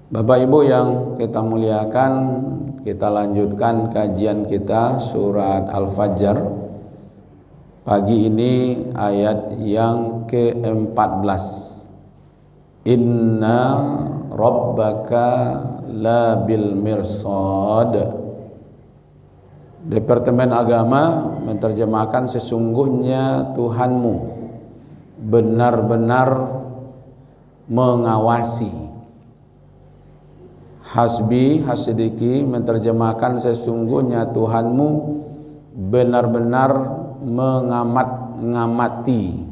Bapak Ibu yang kita muliakan, kita lanjutkan kajian kita surat Al-Fajr. Pagi ini ayat yang ke-14. Inna rabbaka labil mirsad. Departemen Agama menerjemahkan sesungguhnya Tuhanmu benar-benar mengawasi. Hasbi Hasidiki menerjemahkan sesungguhnya Tuhanmu benar-benar mengamati.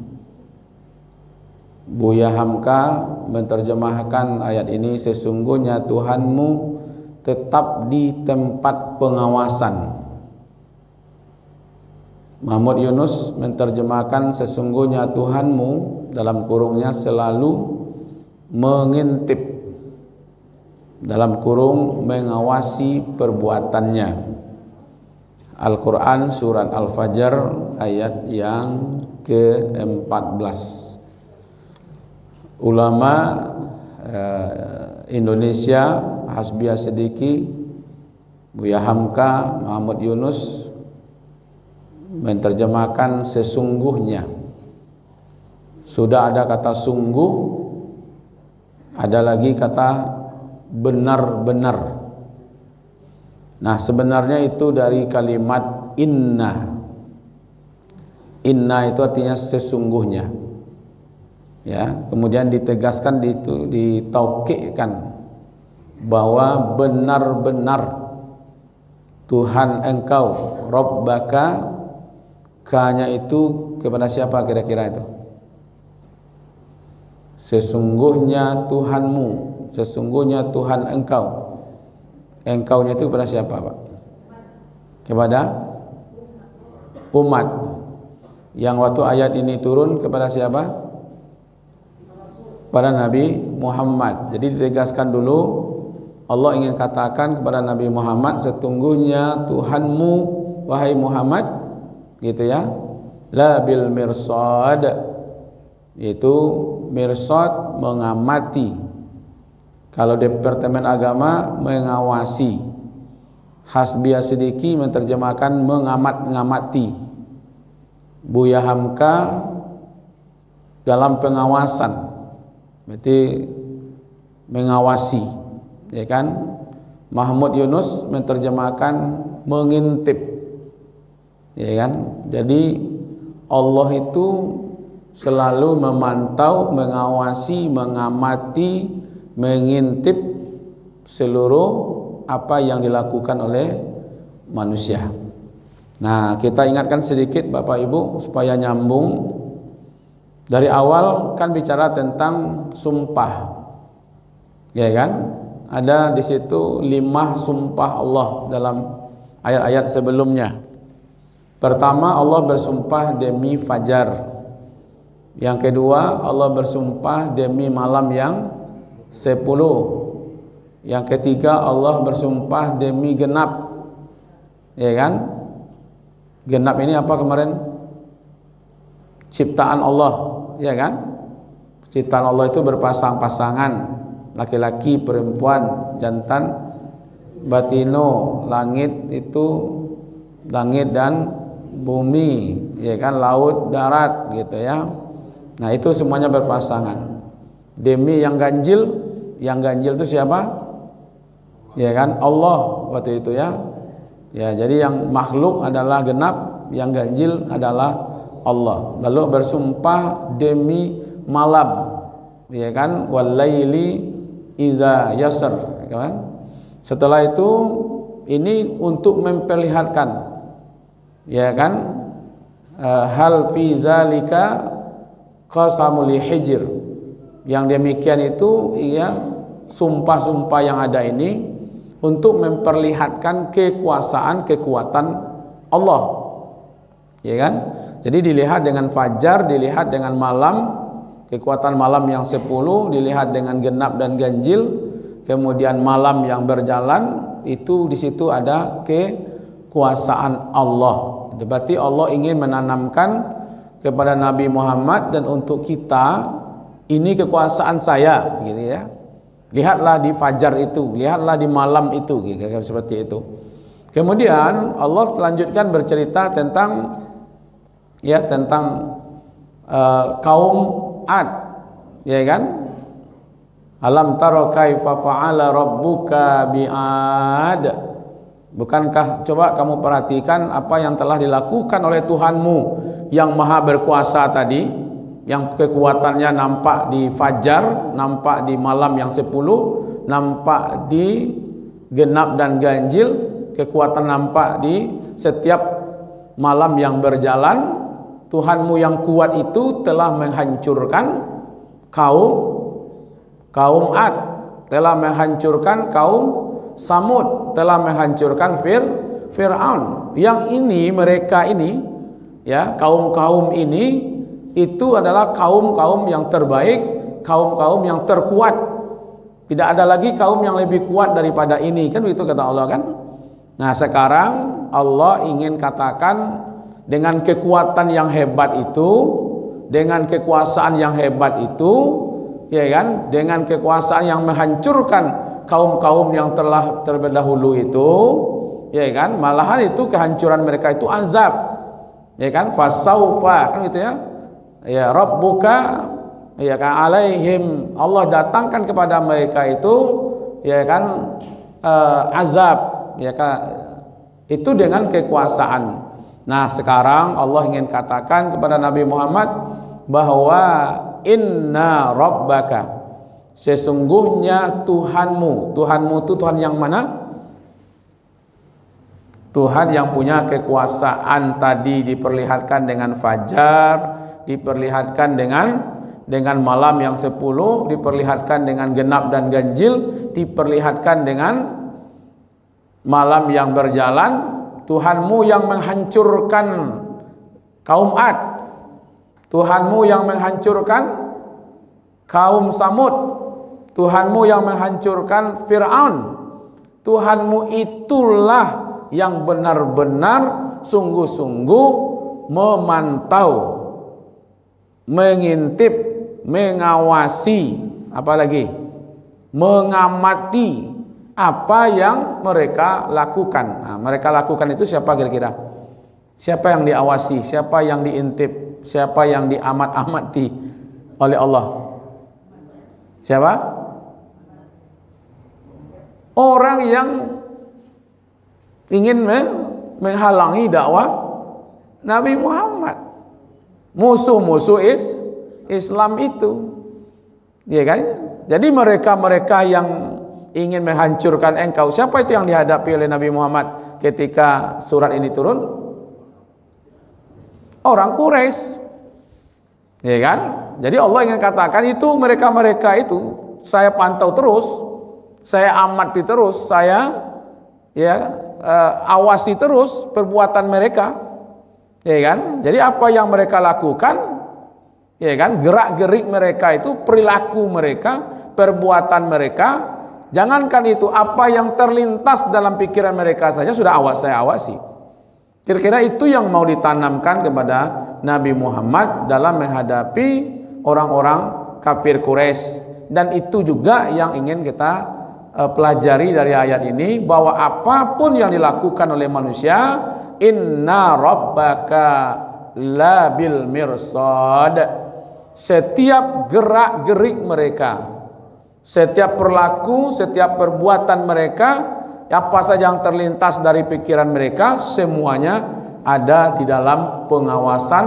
Buya Hamka menerjemahkan ayat ini sesungguhnya Tuhanmu tetap di tempat pengawasan. Mahmud Yunus menerjemahkan sesungguhnya Tuhanmu dalam kurungnya selalu mengintip, dalam kurung mengawasi perbuatannya. Al-Quran surat Al-Fajr ayat yang ke-14. Ulama Indonesia Hasbi Hasidiki, Buya Hamka, Mahmud Yunus menerjemahkan sesungguhnya. Sudah ada kata sungguh, ada lagi kata benar-benar. Nah, sebenarnya itu dari kalimat inna. Inna itu artinya sesungguhnya. Ya, kemudian ditegaskan ditaukidkan bahwa benar-benar Tuhan engkau, Rabbaka, K-nya itu kepada siapa kira-kira itu? Sesungguhnya Tuhanmu, sesungguhnya Tuhan engkau. Engkaunya itu kepada siapa, Pak? Kepada umat. Yang waktu ayat ini turun kepada siapa? Pada Nabi Muhammad. Jadi ditegaskan dulu, Allah ingin katakan kepada Nabi Muhammad, sesungguhnya Tuhanmu wahai Muhammad, gitu ya, la bil mirsad, itu mirsad mengamati. Kalau Departemen Agama mengawasi. Hasbi Hasidiki menerjemahkan mengamati. Buya Hamka dalam pengawasan, berarti mengawasi, ya kan? Mahmud Yunus menerjemahkan mengintip, ya kan? Jadi Allah itu selalu memantau, mengawasi, mengamati, mengintip seluruh apa yang dilakukan oleh manusia. Nah, kita ingatkan sedikit Bapak Ibu supaya nyambung. Dari awal kan bicara tentang sumpah, ya kan? Ada di situ 5 sumpah Allah dalam ayat-ayat sebelumnya. Pertama, Allah bersumpah demi fajar. Yang kedua, Allah bersumpah demi malam yang 10. Yang ketiga, Allah bersumpah demi genap, ya kan? Genap ini apa kemarin? Ciptaan Allah, ya kan? Ciptaan Allah itu berpasang-pasangan, laki-laki, perempuan, jantan, batino, langit itu langit dan bumi, ya kan? Laut, darat, gitu ya. Nah, itu semuanya berpasangan. Demi yang ganjil itu siapa? Ya kan? Allah waktu itu ya. Ya, jadi yang makhluk adalah genap, yang ganjil adalah Allah. Lalu bersumpah demi malam, ya kan? Walaili idza yasr, ya kan? Setelah itu ini untuk memperlihatkan, ya kan? Hal fi zalika qasamul hijr. Yang demikian itu ya, sumpah-sumpah yang ada ini untuk memperlihatkan kekuatan Allah, ya kan? Jadi dilihat dengan fajar, dilihat dengan malam, kekuatan malam yang 10, dilihat dengan genap dan ganjil, kemudian malam yang berjalan, itu di situ ada kekuasaan Allah. Berarti Allah ingin menanamkan kepada Nabi Muhammad dan untuk kita, ini kekuasaan saya, begitu ya. lihatlah di fajar itu, lihatlah di malam itu, kira-kira seperti itu. Kemudian Allah lanjutkan bercerita tentang kaum Ad, ya kan? Alam taro kaifa fa'ala rabbuka bi'ad. Bukankah, coba kamu perhatikan apa yang telah dilakukan oleh Tuhanmu yang maha berkuasa tadi, yang kekuatannya nampak di fajar, nampak di malam yang 10, nampak di genap dan ganjil, kekuatan nampak di setiap malam yang berjalan. Tuhanmu yang kuat itu telah menghancurkan kaum Ad, telah menghancurkan kaum Samud, telah menghancurkan Fir'aun. Yang ini, mereka ini, ya, kaum-kaum ini itu adalah kaum-kaum yang terbaik, kaum-kaum yang terkuat. Tidak ada lagi kaum yang lebih kuat daripada ini, kan begitu kata Allah kan. Nah, sekarang Allah ingin katakan dengan kekuatan yang hebat itu, dengan kekuasaan yang hebat itu, ya kan, dengan kekuasaan yang menghancurkan kaum-kaum yang telah terdahulu itu, ya kan, malahan itu kehancuran mereka itu azab, ya kan, fasaufa, kan gitu ya, ya rabbuka, ya kan, alaihim, Allah datangkan kepada mereka itu, ya kan, azab, ya kan, itu dengan kekuasaan. Nah, sekarang Allah ingin katakan kepada Nabi Muhammad bahwa inna rabbaka, sesungguhnya Tuhanmu. Tuhanmu itu Tuhan yang mana? Tuhan yang punya kekuasaan tadi diperlihatkan dengan fajar, diperlihatkan dengan malam yang 10, diperlihatkan dengan genap dan ganjil, diperlihatkan dengan malam yang berjalan. Tuhanmu yang menghancurkan kaum Ad, Tuhanmu yang menghancurkan kaum Samud, Tuhanmu yang menghancurkan Fir'aun. Tuhanmu itulah yang benar-benar sungguh-sungguh memantau, mengintip, mengawasi, apalagi mengamati apa yang mereka lakukan. Nah, mereka lakukan itu siapa kira-kira? Siapa yang diawasi? Siapa yang diintip? Siapa yang diamat-amati oleh Allah? Siapa? Orang yang ingin menghalangi dakwah Nabi Muhammad, musuh-musuh Islam itu, ya kan? Jadi mereka-mereka yang ingin menghancurkan engkau, siapa itu yang dihadapi oleh Nabi Muhammad ketika surat ini turun? Orang Quraisy, ya kan? Jadi Allah ingin katakan itu mereka-mereka itu saya pantau terus, saya amati terus, saya awasi terus perbuatan mereka, ya kan? Jadi apa yang mereka lakukan, ya kan? Gerak-gerik mereka itu, perilaku mereka, perbuatan mereka. Jangankan itu, apa yang terlintas dalam pikiran mereka saja sudah saya awasi. Kira-kira itu yang mau ditanamkan kepada Nabi Muhammad dalam menghadapi orang-orang kafir Quraisy. Dan itu juga yang ingin kita pelajari dari ayat ini, bahwa apapun yang dilakukan oleh manusia, inna rabbaka labil mirsad. Setiap gerak-gerik mereka, setiap perilaku, setiap perbuatan mereka, apa saja yang terlintas dari pikiran mereka, semuanya ada di dalam pengawasan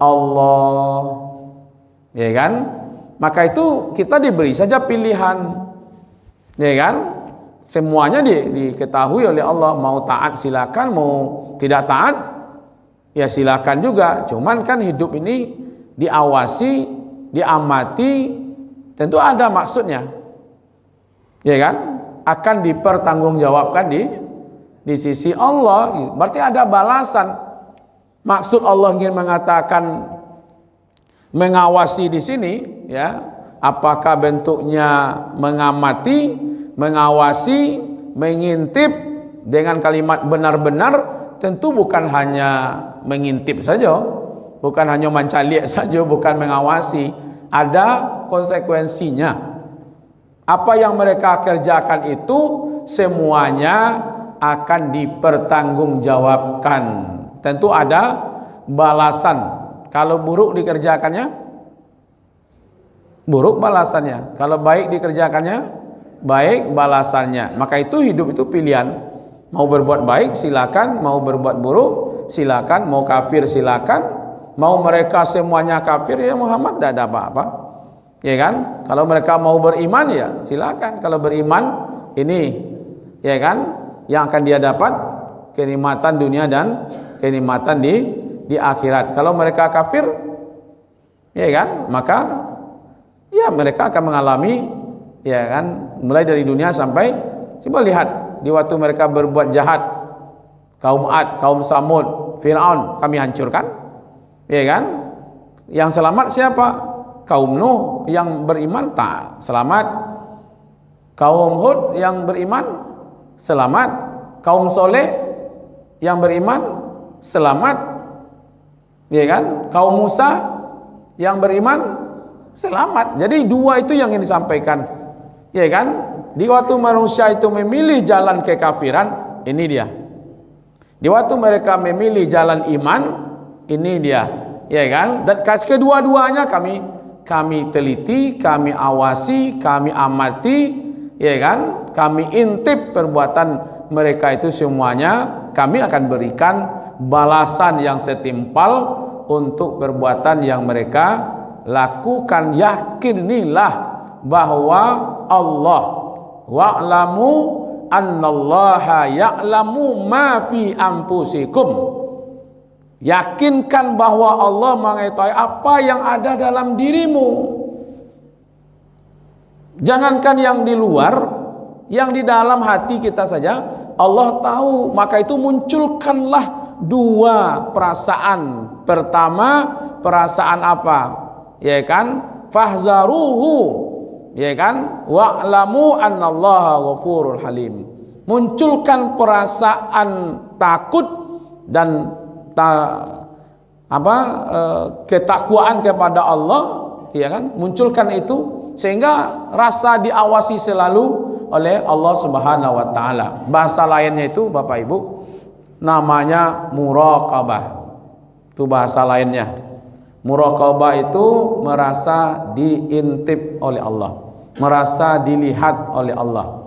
Allah, ya kan? Maka itu kita diberi saja pilihan, ya kan? Semuanya diketahui oleh Allah. Mau taat silakan, mau tidak taat ya silakan juga. Cuman kan hidup ini diawasi, diamati, tentu ada maksudnya, ya kan? Akan dipertanggungjawabkan di sisi Allah. Berarti ada balasan. Maksud Allah ingin mengatakan mengawasi di sini, ya, apakah bentuknya mengamati, mengawasi, mengintip dengan kalimat benar-benar? Tentu bukan hanya mengintip saja, bukan hanya mencaliak saja, bukan mengawasi. Ada konsekuensinya, Apa yang mereka kerjakan itu semuanya akan dipertanggungjawabkan. Tentu ada balasan. Kalau buruk dikerjakannya, buruk balasannya. Kalau baik dikerjakannya, baik balasannya. Maka itu hidup itu pilihan. Mau berbuat baik silakan, mau berbuat buruk silakan, mau kafir silakan, mau mereka semuanya kafir ya Muhammad tidak ada apa-apa. Ya kan? Kalau mereka mau beriman ya silakan. Kalau beriman ini ya kan yang akan dia dapat kenikmatan dunia dan kenikmatan di akhirat. Kalau mereka kafir ya kan, maka ya mereka akan mengalami ya kan mulai dari dunia sampai, coba lihat di waktu mereka berbuat jahat, kaum Ad, kaum Samud, Fir'aun kami hancurkan ya kan. Yang selamat siapa? Kaum Nuh yang beriman tak selamat, kaum Hud yang beriman selamat, kaum Soleh yang beriman selamat ya kan, kaum Musa yang beriman selamat. Jadi dua itu yang ingin disampaikan ya kan. Di waktu manusia itu memilih jalan kekafiran, ini dia. Di waktu mereka memilih jalan iman, ini dia ya kan. Dan kedua-duanya kami teliti, kami awasi, kami amati ya kan, kami intip perbuatan mereka itu semuanya. Kami akan berikan balasan yang setimpal untuk perbuatan yang mereka lakukan. Yakinilah bahwa Allah wa'lamu annallaha ya'lamu ma fi anfusikum. Yakinkan bahwa Allah mengetahui apa yang ada dalam dirimu. Jangankan yang di luar, yang di dalam hati kita saja Allah tahu. Maka itu munculkanlah dua perasaan. Pertama, perasaan apa? Ya kan? Fahzaruhu. Ya kan? Wa'lamu annallaha ghafurul halim. Munculkan perasaan takut dan ketakwaan kepada Allah, ya kan? Munculkan itu sehingga rasa diawasi selalu oleh Allah Subhanahu wa taala. Bahasa lainnya itu Bapak Ibu namanya muraqabah. Itu bahasa lainnya. Muraqabah itu merasa diintip oleh Allah, merasa dilihat oleh Allah.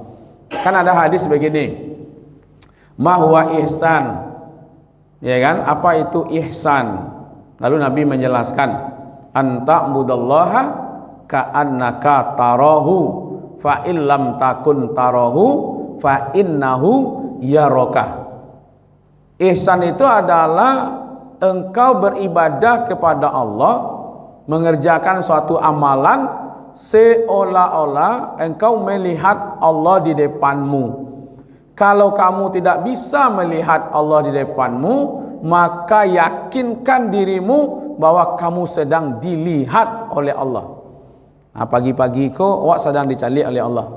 Kan ada hadis begini, ma huwa ihsan. Ya kan? Apa itu ihsan? Lalu Nabi menjelaskan, anta budallaha ka'annaka tarahu fa illam takun tarahu fa innahu yaraka. Ihsan itu adalah engkau beribadah kepada Allah, mengerjakan suatu amalan seolah-olah engkau melihat Allah di depanmu. Kalau kamu tidak bisa melihat Allah di depanmu, maka yakinkan dirimu bahwa kamu sedang dilihat oleh Allah. Nah, pagi-pagi kau awak sedang dicari oleh Allah.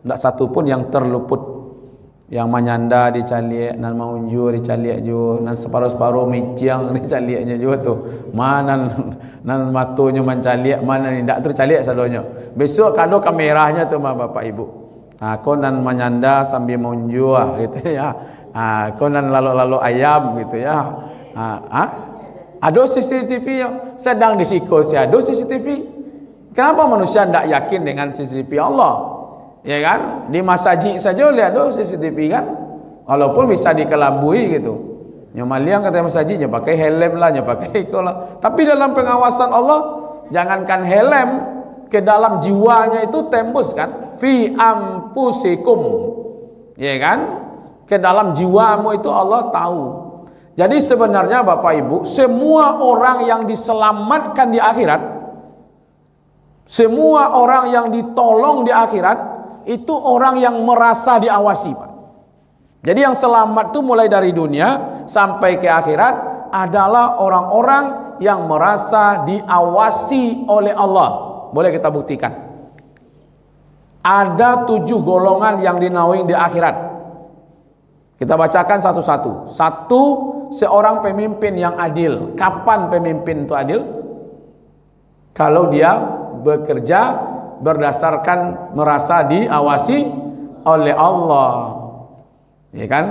Tak satu pun yang terluput. Yang menyanda dicari, nan maunjur dicari juga, nan separuh-separuh miciang dicarinya juga tu. Mana nan matunya mencari, mana tidak tercari sadonya. Besok kado kameranya tu Bapak Ibu. Kau nan menyanda sambil maunjur gitu ya. Kau nan lalu-lalu ayam gitu ya. Ada CCTV yang sedang disiko si ada CCTV. Kenapa manusia tidak yakin dengan CCTV Allah? Ya kan? Di masjid saja lihat ada CCTV kan? Walaupun bisa dikelabui gitu. Nyomaliang kata masjidnya pakai helm lah, pakai ikolah. Tapi dalam pengawasan Allah, jangankan helm, ke dalam jiwanya itu tembus kan? Fi ampusikum. Ya kan? Ke dalam jiwamu itu Allah tahu. Jadi sebenarnya Bapak Ibu, semua orang yang diselamatkan di akhirat, semua orang yang ditolong di akhirat, itu orang yang merasa diawasi, Pak. Jadi yang selamat itu mulai dari dunia sampai ke akhirat adalah orang-orang yang merasa diawasi oleh Allah. Boleh kita buktikan. Ada 7 golongan yang dinaungi di akhirat. Kita bacakan satu-satu. Satu, seorang pemimpin yang adil. Kapan pemimpin itu adil? Kalau dia bekerja berdasarkan merasa diawasi oleh Allah. Ya kan?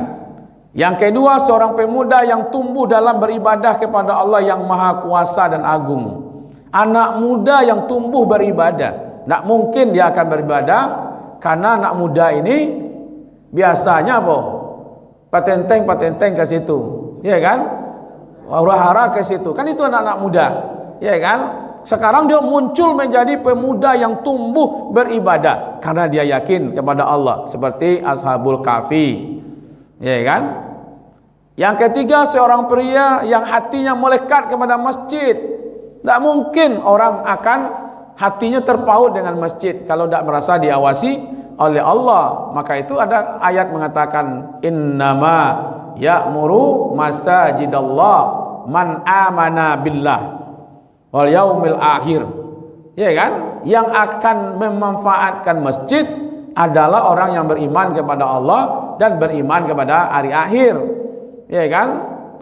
Yang kedua, seorang pemuda yang tumbuh dalam beribadah kepada Allah yang Maha Kuasa dan Agung. Anak muda yang tumbuh beribadah, tak mungkin dia akan beribadah, karena anak muda ini biasanya apa? Patenteng ke situ, ya kan? Hura-hara ke situ, kan itu anak-anak muda, ya kan? Sekarang dia muncul menjadi pemuda yang tumbuh beribadah karena dia yakin kepada Allah, seperti Ashabul Kahfi, ya kan? Yang ketiga, seorang pria yang hatinya melekat kepada masjid. Tak mungkin orang akan hatinya terpaut dengan masjid kalau tak merasa diawasi oleh Allah. Maka itu ada ayat mengatakan, innama ya'muru masajidallah man amana billah wal yaumil akhir. Ya kan? Yang akan memanfaatkan masjid adalah orang yang beriman kepada Allah dan beriman kepada hari akhir. Ya kan?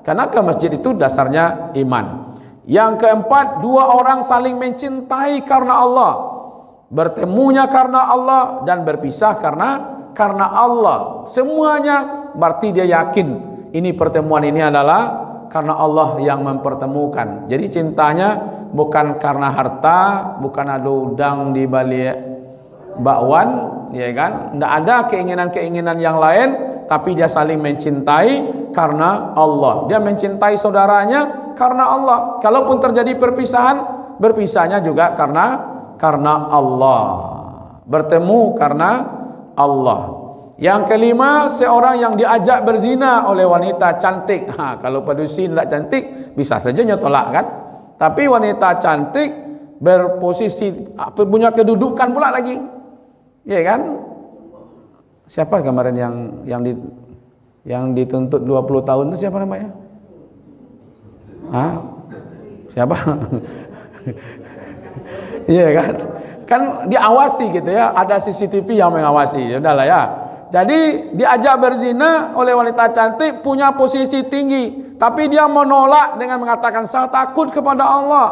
Karena ke masjid itu dasarnya iman. Yang keempat, dua orang saling mencintai karena Allah, bertemunya karena Allah dan berpisah karena Allah. Semuanya berarti dia yakin ini pertemuan ini adalah karena Allah yang mempertemukan. Jadi cintanya bukan karena harta, bukan ada udang di balik bakwan, ya kan? Tidak ada keinginan-keinginan yang lain, tapi dia saling mencintai karena Allah. Dia mencintai saudaranya karena Allah. Kalaupun terjadi perpisahan, berpisahnya juga karena Allah. Bertemu karena Allah. Yang kelima, seorang yang diajak berzina oleh wanita cantik. Kalau padusi tidak cantik, bisa saja nyetolak kan? Tapi wanita cantik berposisi punya kedudukan pula lagi. Ya kan? Siapa kemarin yang dituntut 20 tahun itu siapa namanya? Siapa? Iya kan? Kan diawasi gitu ya, ada CCTV yang mengawasi. Ya udahlah ya. Jadi diajak berzina oleh wanita cantik, punya posisi tinggi, tapi dia menolak dengan mengatakan saya takut kepada Allah.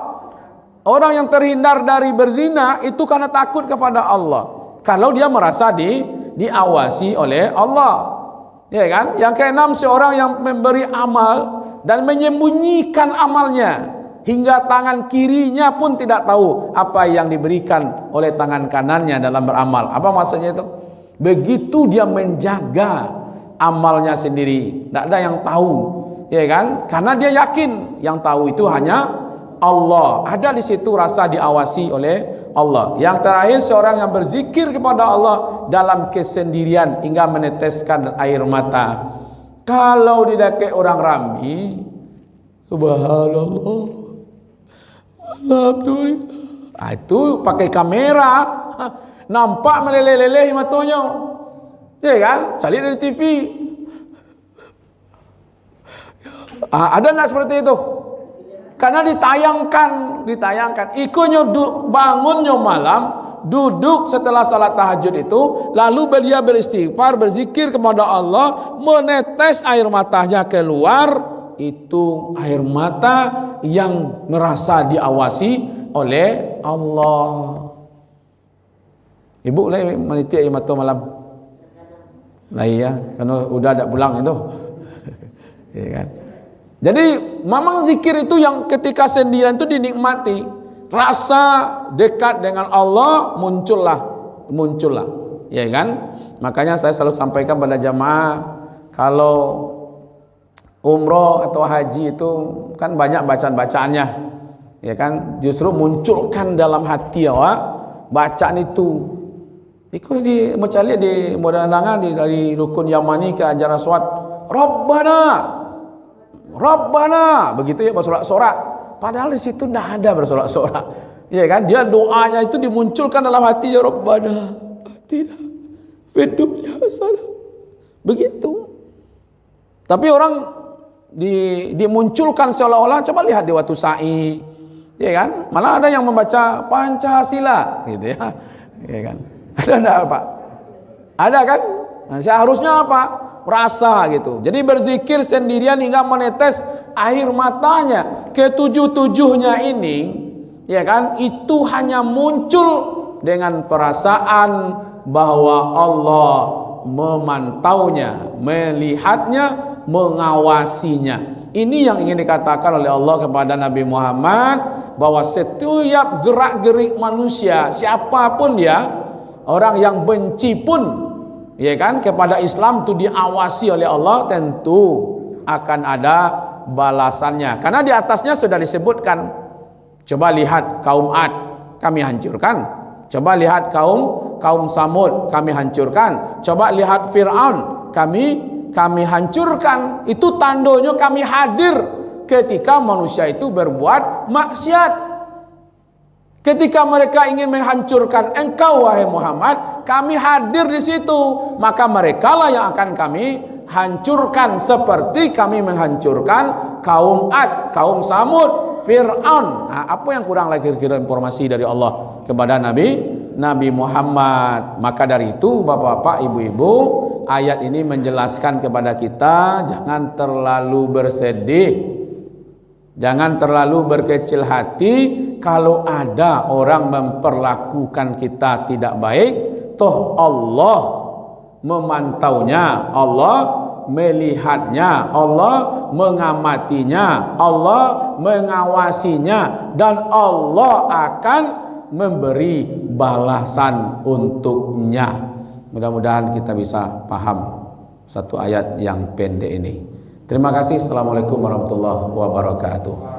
Orang yang terhindar dari berzina itu karena takut kepada Allah. Kalau dia merasa diawasi oleh Allah. Ya kan? Yang keenam, seorang yang memberi amal dan menyembunyikan amalnya hingga tangan kirinya pun tidak tahu apa yang diberikan oleh tangan kanannya dalam beramal. Apa maksudnya itu? Begitu dia menjaga amalnya sendiri, tidak ada yang tahu, ya kan? Karena dia yakin yang tahu itu hanya Allah. Ada di situ rasa diawasi oleh Allah. Yang terakhir, seorang yang berzikir kepada Allah dalam kesendirian hingga meneteskan air mata. Kalau didakek orang ramai, subhanallah, alhamdulillah, itu pakai kamera, nampak meleleh-leleh matanya, ya kan? Saya lihat dari TV. Ada nak seperti itu? Karena ditayangkan. Ikonyo bangunnya malam, duduk setelah salat tahajud itu, lalu dia beristighfar, berzikir kepada Allah, menetes air matanya keluar. Itu air mata yang merasa diawasi oleh Allah. Ibu lah meniti air mata malam. Lah iya, karena udah ada pulang itu. Ya kan? Jadi memang zikir itu yang ketika sendirian itu dinikmati. Rasa dekat dengan Allah muncullah. Ya kan? Makanya saya selalu sampaikan pada jamaah, kalau umroh atau haji itu kan banyak bacaan-bacaannya. Ya kan? Justru munculkan dalam hati awak bacaan itu. Ikut di macam lihat di Modanangan dari rukun Yamani ke Hajar Aswad. Rabbana, begitu ya bersorak-sorak. Padahal di situ tidak ada bersorak-sorak. Ya kan? Dia doanya itu dimunculkan dalam hati, ya Rabbana atina fid dunya hasanah. Begitu. Tapi orang dimunculkan seolah-olah, coba lihat di waktu sa'i. Ya kan? Malah ada yang membaca Pancasila gitu ya. Ya kan? Ada enggak Pak? Ada kan? Nah, seharusnya apa? Rasa gitu. Jadi berzikir sendirian hingga menetes air matanya. Ketujuh-tujuhnya ini, ya kan, itu hanya muncul dengan perasaan bahwa Allah memantaunya, melihatnya, mengawasinya. Ini yang ingin dikatakan oleh Allah kepada Nabi Muhammad, bahwa setiap gerak-gerik manusia, siapapun dia, orang yang benci pun, ya kan, kepada Islam itu diawasi oleh Allah, tentu akan ada balasannya. Karena di atasnya sudah disebutkan. Coba lihat kaum Ad, kami hancurkan. Coba lihat kaum Samud, kami hancurkan. Coba lihat Fir'aun, kami hancurkan. Itu tandanya kami hadir ketika manusia itu berbuat maksiat. Ketika mereka ingin menghancurkan engkau wahai Muhammad, kami hadir di situ. Maka merekalah yang akan kami hancurkan, seperti kami menghancurkan kaum Ad, kaum Samud, Fir'aun. Nah, apa yang kurang lagi kira-kira informasi dari Allah kepada Nabi Muhammad. Maka dari itu bapak-bapak, ibu-ibu, ayat ini menjelaskan kepada kita jangan terlalu bersedih, jangan terlalu berkecil hati kalau ada orang memperlakukan kita tidak baik. Toh Allah memantaunya, Allah melihatnya, Allah mengamatinya, Allah mengawasinya, dan Allah akan memberi balasan untuknya. Mudah-mudahan kita bisa paham satu ayat yang pendek ini. Terima kasih. Assalamualaikum warahmatullahi wabarakatuh.